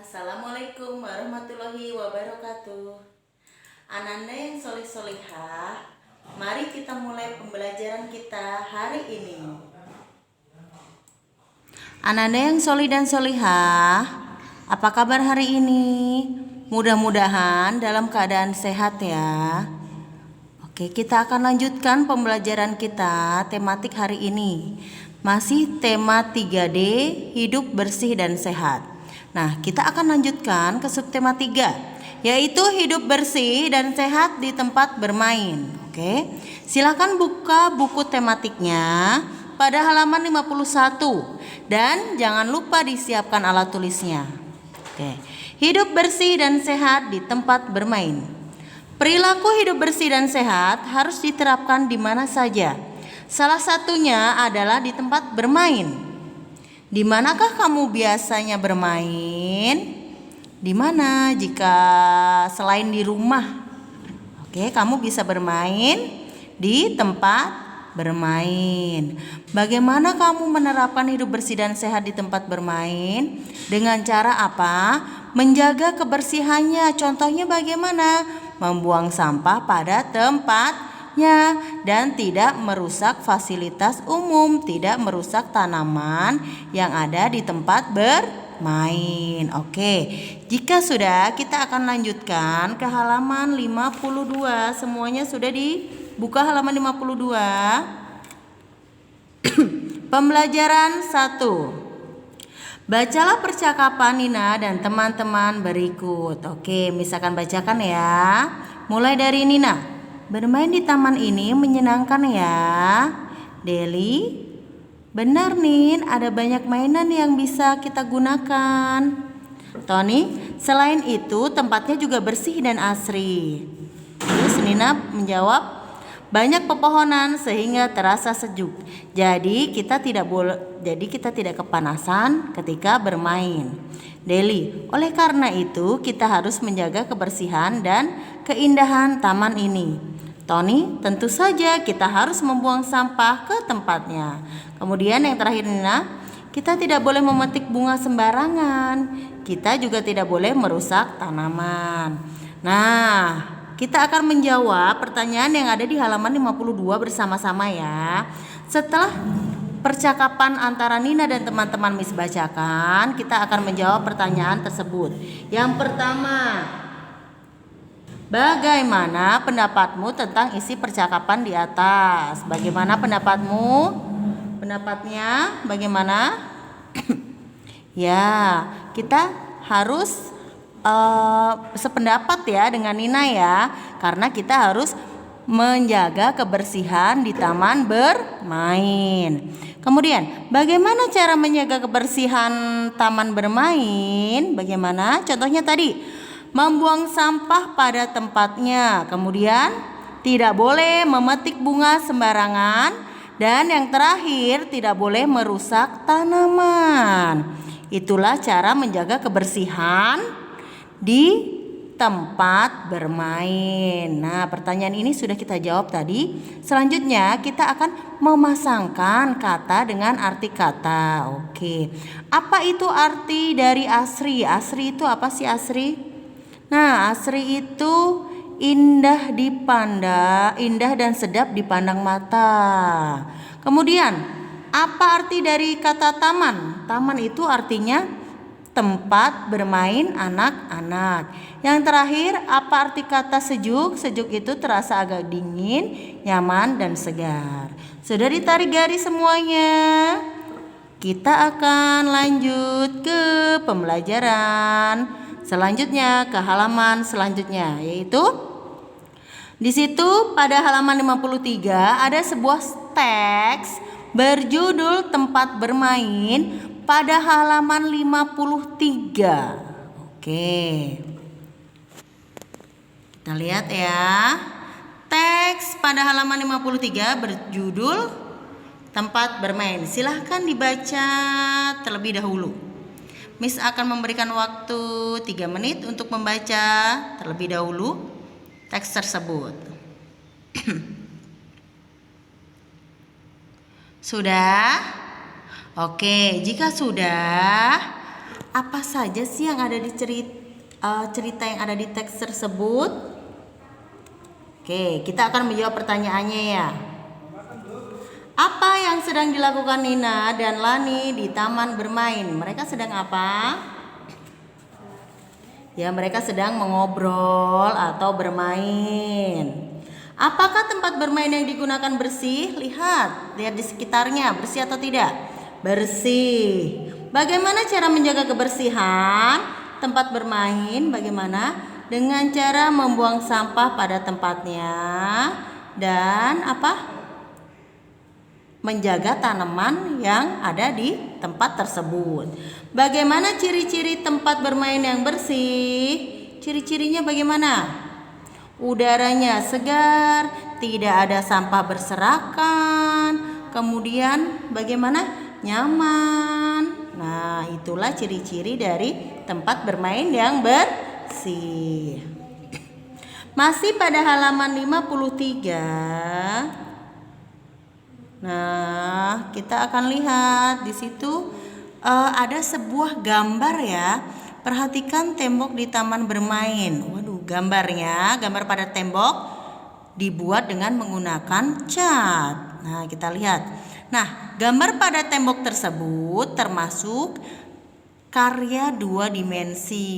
Assalamualaikum warahmatullahi wabarakatuh. Ananda yang solih-solihah, mari kita mulai pembelajaran kita hari ini. Ananda yang solih dan solihah, apa kabar hari ini? Mudah-mudahan dalam keadaan sehat ya. Oke, kita akan lanjutkan pembelajaran kita tematik hari ini. Masih tema 3D, hidup bersih dan sehat. Nah, kita akan lanjutkan ke subtema 3, yaitu hidup bersih dan sehat di tempat bermain. Oke, silakan buka buku tematiknya pada halaman 51 dan jangan lupa disiapkan alat tulisnya. Oke, hidup bersih dan sehat di tempat bermain. Perilaku hidup bersih dan sehat harus diterapkan di mana saja. Salah satunya adalah di tempat bermain. Di manakah kamu biasanya bermain? Di mana jika selain di rumah? Oke, kamu bisa bermain di tempat bermain. Bagaimana kamu menerapkan hidup bersih dan sehat di tempat bermain? Dengan cara apa? Menjaga kebersihannya. Contohnya bagaimana? Membuang sampah pada tempatnya dan tidak merusak fasilitas umum, tidak merusak tanaman yang ada di tempat bermain. Oke, jika sudah, kita akan lanjutkan ke halaman 52. Semuanya sudah dibuka halaman 52. Pembelajaran 1. Bacalah percakapan Nina dan teman-teman berikut. Oke, misalkan bacakan ya. Mulai dari Nina. Bermain di taman ini menyenangkan ya. Deli, benar Nin, ada banyak mainan yang bisa kita gunakan. Tony, selain itu tempatnya juga bersih dan asri. Terus Nina menjawab, banyak pepohonan sehingga terasa sejuk. Jadi kita tidak kepanasan ketika bermain. Deli, oleh karena itu kita harus menjaga kebersihan dan keindahan taman ini. Tony, tentu saja kita harus membuang sampah ke tempatnya. Kemudian yang terakhir Nina, kita tidak boleh memetik bunga sembarangan. Kita juga tidak boleh merusak tanaman. Nah, kita akan menjawab pertanyaan yang ada di halaman 52 bersama-sama ya. Setelah percakapan antara Nina dan teman-teman Miss bacakan, kita akan menjawab pertanyaan tersebut. Yang pertama, bagaimana pendapatmu tentang isi percakapan di atas? Bagaimana pendapatmu? Pendapatnya bagaimana? Ya, kita harus sependapat ya dengan Nina ya, karena kita harus menjaga kebersihan di taman bermain. Kemudian, bagaimana cara menjaga kebersihan taman bermain? Bagaimana? Contohnya tadi, membuang sampah pada tempatnya. Kemudian, tidak boleh memetik bunga sembarangan. Dan yang terakhir, tidak boleh merusak tanaman. Itulah cara menjaga kebersihan di tempat bermain. Nah, pertanyaan ini sudah kita jawab tadi. Selanjutnya kita akan memasangkan kata dengan arti kata. Oke. Apa itu arti dari asri? Asri itu apa sih asri? Nah, asri itu indah dipandang, indah dan sedap dipandang mata. Kemudian, apa arti dari kata taman? Taman itu artinya tempat bermain anak-anak. Yang terakhir, apa arti kata sejuk? Sejuk itu terasa agak dingin, nyaman, dan segar. Sudah ditarik garis semuanya? Kita akan lanjut ke pembelajaran selanjutnya, ke halaman selanjutnya, yaitu di situ pada halaman 53 ada sebuah teks berjudul tempat bermain pada halaman 53. Oke. Kita lihat ya. Teks pada halaman 53 berjudul tempat bermain. Silahkan dibaca terlebih dahulu. Miss akan memberikan waktu 3 menit untuk membaca terlebih dahulu teks tersebut. Sudah? Oke, jika sudah, Apa saja sih yang ada di cerita yang ada di teks tersebut? Oke, kita akan menjawab pertanyaannya ya. Apa yang sedang dilakukan Nina dan Lani di taman bermain? Mereka sedang apa? Ya, mereka sedang mengobrol atau bermain. Apakah tempat bermain yang digunakan bersih? Lihat di sekitarnya, bersih atau tidak? Bersih. Bagaimana cara menjaga kebersihan tempat bermain? Bagaimana? Dengan cara membuang sampah pada tempatnya dan menjaga tanaman yang ada di tempat tersebut. Bagaimana ciri-ciri tempat bermain yang bersih? Ciri-cirinya bagaimana? Udaranya segar, tidak ada sampah berserakan, kemudian bagaimana? Nyaman. Nah, itulah ciri-ciri dari tempat bermain yang bersih. Masih pada halaman 53. Nah, kita akan lihat di situ ada sebuah gambar ya. Perhatikan tembok di taman bermain. Waduh, gambar pada tembok dibuat dengan menggunakan cat. Nah, kita lihat. Nah, gambar pada tembok tersebut termasuk karya 2 dimensi.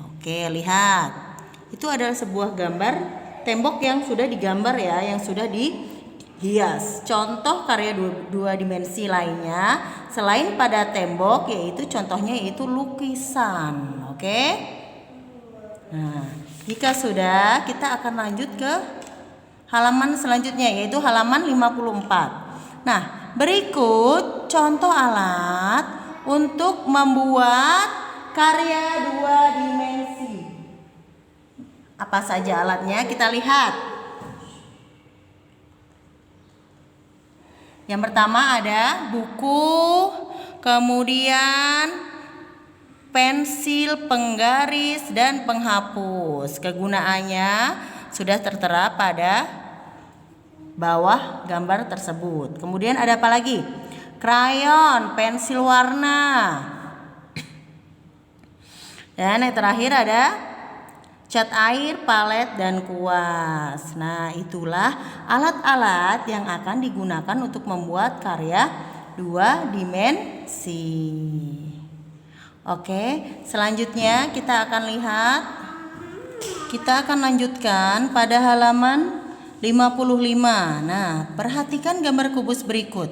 Oke, lihat. Itu adalah sebuah gambar tembok yang sudah digambar ya, yang sudah dihias. Contoh karya 2 dimensi lainnya selain pada tembok contohnya yaitu lukisan. Oke? Nah, jika sudah, kita akan lanjut ke halaman selanjutnya yaitu halaman 54. Nah, berikut contoh alat untuk membuat karya 2 dimensi. Apa saja alatnya? Kita lihat. Yang pertama ada buku, kemudian pensil, penggaris, dan penghapus. Kegunaannya sudah tertera pada bawah gambar tersebut. Kemudian ada apa lagi? Krayon, pensil warna. Dan yang terakhir ada cat air, palet, dan kuas. Nah, itulah alat-alat yang akan digunakan untuk membuat karya 2 dimensi. Oke, selanjutnya kita akan lanjutkan pada halaman 55. Nah, perhatikan gambar kubus berikut.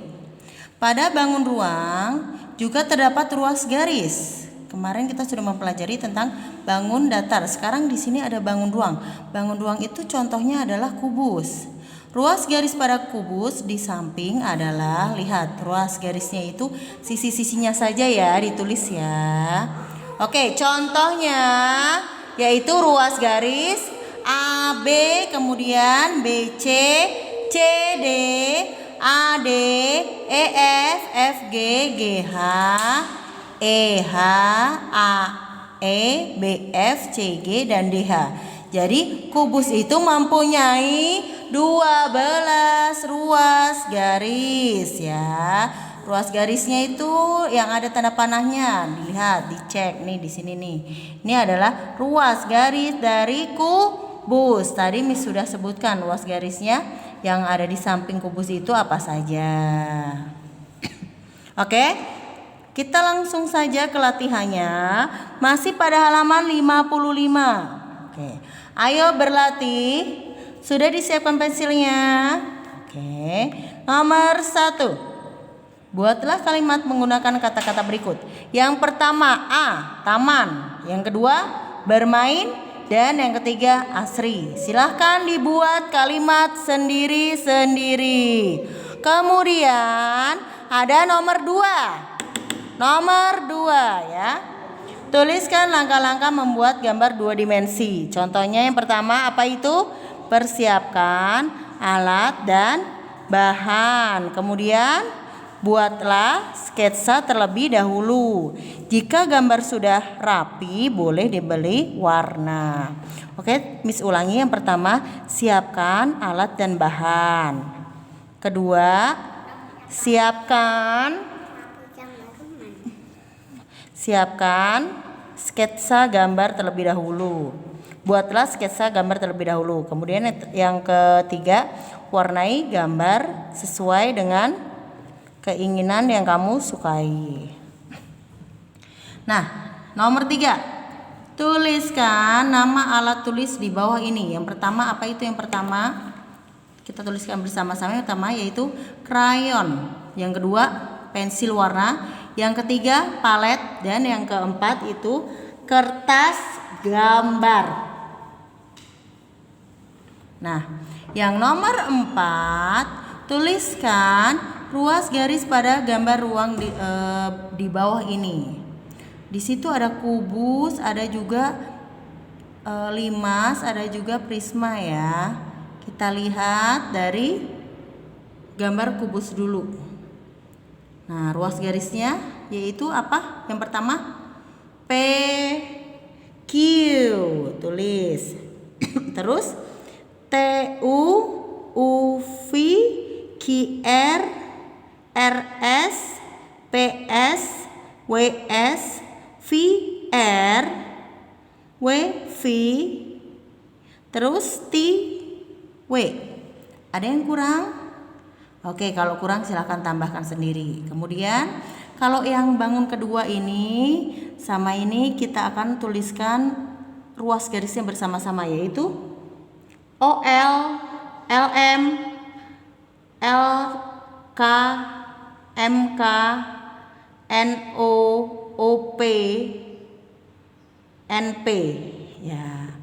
Pada bangun ruang juga terdapat ruas garis. Kemarin kita sudah mempelajari tentang bangun datar. Sekarang di sini ada bangun ruang. Bangun ruang itu contohnya adalah kubus. Ruas garis pada kubus di samping adalah, lihat, ruas garisnya itu sisi-sisinya saja ya, ditulis ya. Oke, contohnya yaitu ruas garis AB, kemudian BC, CD, AD, EF, FG, GH, EH, AE, BF, CG, dan DH. Jadi kubus itu mempunyai 12 ruas garis ya. Ruas garisnya itu yang ada tanda panahnya. Dilihat, dicek nih di sini nih. Ini adalah ruas garis dari kubus. Tadi Miss sudah sebutkan ruas garisnya yang ada di samping kubus itu apa saja. Oke? Kita langsung saja ke latihannya. Masih pada halaman 55. Oke. Ayo berlatih. Sudah disiapkan pensilnya? Oke. Nomor 1. Buatlah kalimat menggunakan kata-kata berikut. Yang pertama A, taman. Yang kedua bermain. Dan yang ketiga asri. Silahkan dibuat kalimat sendiri-sendiri. Kemudian ada nomor 2. Nomor 2 ya. Tuliskan langkah-langkah membuat gambar 2 dimensi. Contohnya yang pertama apa itu? Persiapkan alat dan bahan. Kemudian buatlah sketsa terlebih dahulu. Jika gambar sudah rapi, boleh dibeli warna. Oke, Miss ulangi. Yang pertama, siapkan alat dan bahan. Kedua, siapkan Siapkan sketsa gambar terlebih dahulu. Buatlah sketsa gambar terlebih dahulu. Kemudian yang ketiga, warnai gambar sesuai dengan keinginan yang kamu sukai. Nah, nomor 3, tuliskan nama alat tulis di bawah ini. Yang pertama apa itu? Yang pertama kita tuliskan bersama-sama. Yang pertama yaitu krayon. Yang kedua pensil warna. Yang ketiga palet. Dan yang keempat itu kertas gambar. Nah, yang nomor 4, tuliskan ruas garis pada gambar ruang di bawah ini. Di situ ada kubus, ada juga limas, ada juga prisma ya. Kita lihat dari gambar kubus dulu. Nah, ruas garisnya yaitu apa? Yang pertama P Q, tulis. Terus T U U V Q R R S P S W S V R W V, terus T W. Ada yang kurang? Oke, kalau kurang silahkan tambahkan sendiri. Kemudian kalau yang bangun kedua ini sama ini kita akan tuliskan ruas garisnya bersama-sama, yaitu O L L M L K M K N O O P N P ya.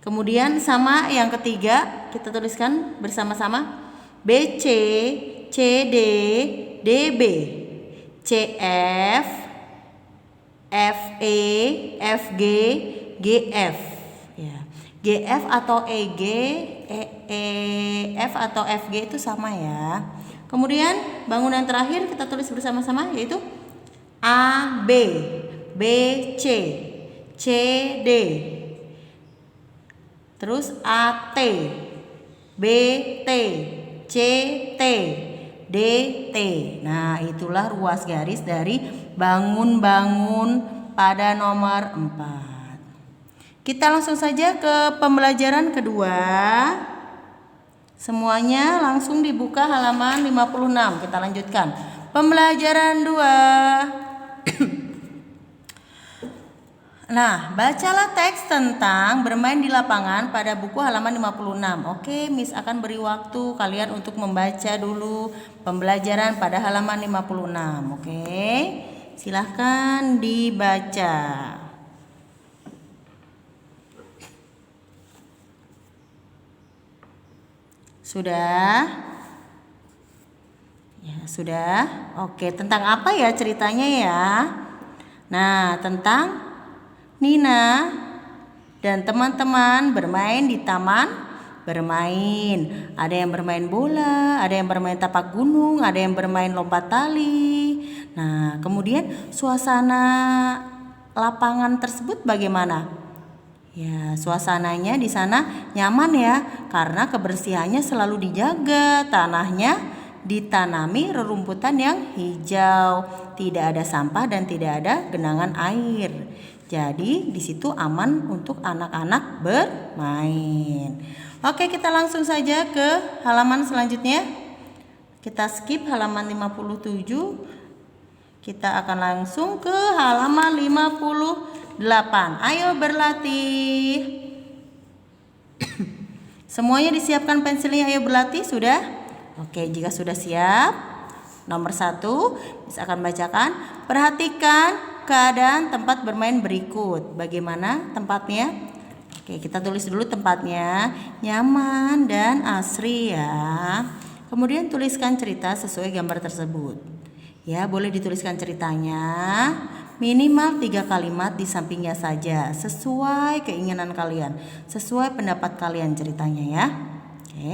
Kemudian sama yang ketiga kita tuliskan bersama-sama B C C D D B C F F E F G G F ya. G F atau E G E F atau F G itu sama ya. Kemudian bangunan terakhir kita tulis bersama-sama yaitu A B B C C D, terus A T B T C T D T. Nah, itulah ruas garis dari bangun-bangun pada nomor 4. Kita langsung saja ke pembelajaran kedua. Semuanya langsung dibuka halaman 56. Kita lanjutkan. Pembelajaran 2. Nah, bacalah teks tentang bermain di lapangan pada buku halaman 56. Oke, Miss akan beri waktu kalian untuk membaca dulu pembelajaran pada halaman 56. Oke, silahkan dibaca. Sudah? Ya, sudah. Oke, tentang apa ya ceritanya ya? Nah, tentang Nina dan teman-teman bermain di taman bermain. Ada yang bermain bola, ada yang bermain tapak gunung, ada yang bermain lompat tali. Nah, kemudian suasana lapangan tersebut bagaimana? Ya, suasananya di sana nyaman ya, karena kebersihannya selalu dijaga, tanahnya ditanami rerumputan yang hijau, tidak ada sampah dan tidak ada genangan air. Jadi di situ aman untuk anak-anak bermain. Oke, kita langsung saja ke halaman selanjutnya. Kita skip halaman 57. Kita akan langsung ke halaman 58. Ayo berlatih. Semuanya disiapkan pensilnya, ayo berlatih, sudah? Oke, jika sudah siap, nomor 1 bisa akan bacakan. Perhatikan keadaan tempat bermain berikut. Bagaimana tempatnya? Oke, kita tulis dulu tempatnya. Nyaman dan asri ya. Kemudian tuliskan cerita sesuai gambar tersebut. Ya, boleh dituliskan ceritanya. Minimal 3 kalimat di sampingnya saja. Sesuai keinginan kalian. Sesuai pendapat kalian ceritanya ya. Oke.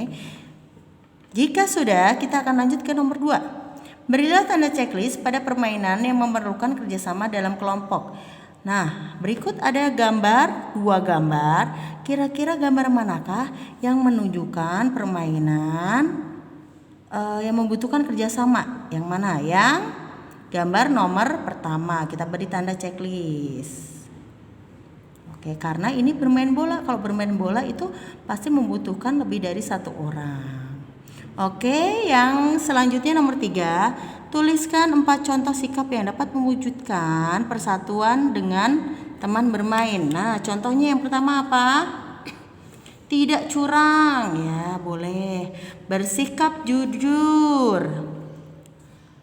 Jika sudah, kita akan lanjut ke nomor 2. Berilah tanda checklist pada permainan yang memerlukan kerjasama dalam kelompok. Nah, berikut ada gambar, 2 gambar. Kira-kira gambar manakah yang menunjukkan permainan yang membutuhkan kerjasama? Yang mana? Yang gambar nomor pertama. Kita beri tanda checklist. Oke, karena ini bermain bola. Kalau bermain bola itu pasti membutuhkan lebih dari satu orang. Oke, yang selanjutnya nomor 3, tuliskan 4 contoh sikap yang dapat mewujudkan persatuan dengan teman bermain. Nah, contohnya yang pertama apa? Tidak curang, ya boleh. Bersikap jujur.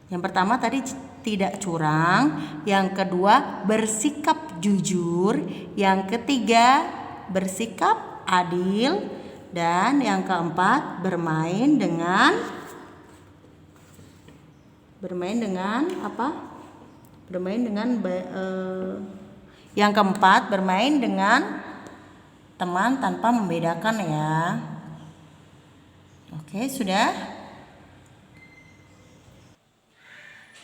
Yang pertama tadi tidak curang, yang kedua bersikap jujur, yang ketiga bersikap adil, dan yang keempat bermain dengan apa? Yang keempat bermain dengan teman tanpa membedakan ya. Oke, sudah.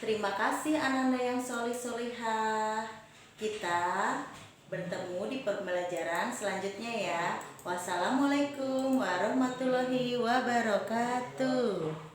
Terima kasih anak-anak yang solih-solihah. Kita bertemu di pembelajaran selanjutnya ya. Wassalamualaikum warahmatullahi wabarakatuh.